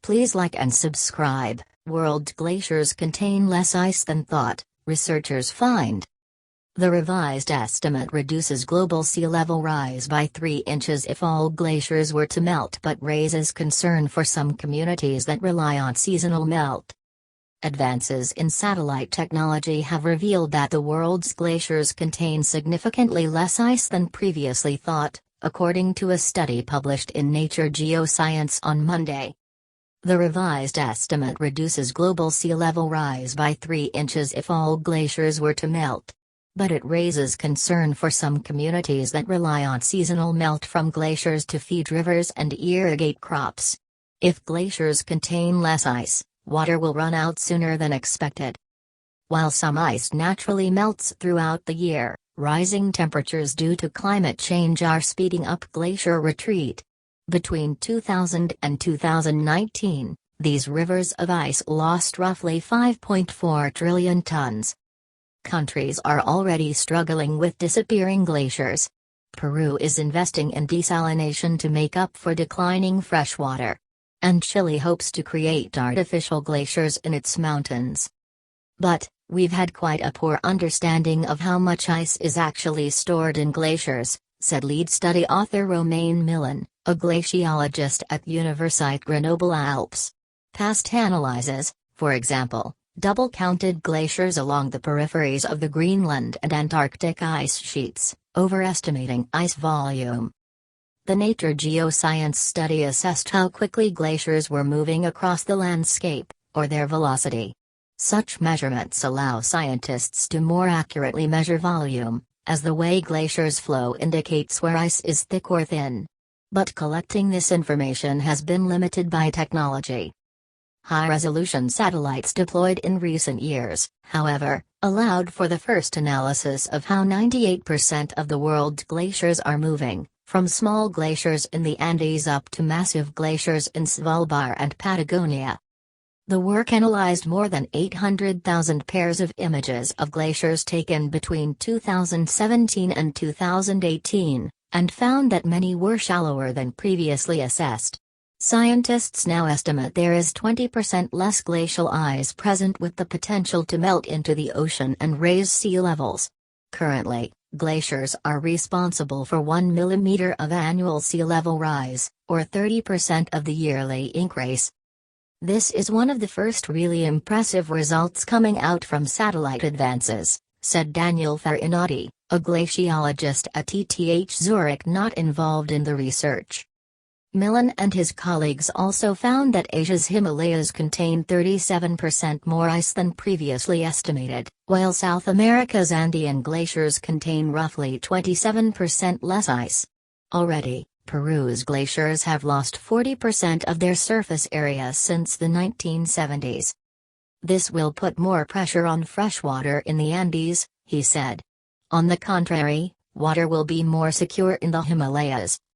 Please like and subscribe. World glaciers contain less ice than thought, researchers find. The revised estimate reduces global sea level rise by 3 inches if all glaciers were to melt, but raises concern for some communities that rely on seasonal melt. Advances in satellite technology have revealed that the world's glaciers contain significantly less ice than previously thought, according to a study published in Nature Geoscience on Monday. The revised estimate reduces global sea level rise by 3 inches if all glaciers were to melt. But it raises concern for some communities that rely on seasonal melt from glaciers to feed rivers and irrigate crops. If glaciers contain less ice, water will run out sooner than expected. While some ice naturally melts throughout the year, rising temperatures due to climate change are speeding up glacier retreat. Between 2000 and 2019, these rivers of ice lost roughly 5.4 trillion tons. Countries are already struggling with disappearing glaciers. Peru is investing in desalination to make up for declining freshwater. And Chile hopes to create artificial glaciers in its mountains. But, we've had quite a poor understanding of how much ice is actually stored in glaciers, said lead study author Romain Millen, a glaciologist at Universiteit Grenoble Alps. Past analyses, for example, double-counted glaciers along the peripheries of the Greenland and Antarctic ice sheets, overestimating ice volume. The Nature Geoscience study assessed how quickly glaciers were moving across the landscape, or their velocity. Such measurements allow scientists to more accurately measure volume, as the way glaciers flow indicates where ice is thick or thin. But collecting this information has been limited by technology. High-resolution satellites deployed in recent years, however, allowed for the first analysis of how 98% of the world's glaciers are moving, from small glaciers in the Andes up to massive glaciers in Svalbard and Patagonia. The work analyzed more than 800,000 pairs of images of glaciers taken between 2017 and 2018, and found that many were shallower than previously assessed. Scientists now estimate there is 20% less glacial ice present, with the potential to melt into the ocean and raise sea levels. Currently, glaciers are responsible for 1 millimeter of annual sea level rise, or 30% of the yearly increase. This is one of the first really impressive results coming out from satellite advances, said Daniel Farinati, a glaciologist at ETH Zurich not involved in the research. Millen and his colleagues also found that Asia's Himalayas contain 37% more ice than previously estimated, while South America's Andean glaciers contain roughly 27% less ice. Already, Peru's glaciers have lost 40% of their surface area since the 1970s. This will put more pressure on freshwater in the Andes, he said. On the contrary, water will be more secure in the Himalayas.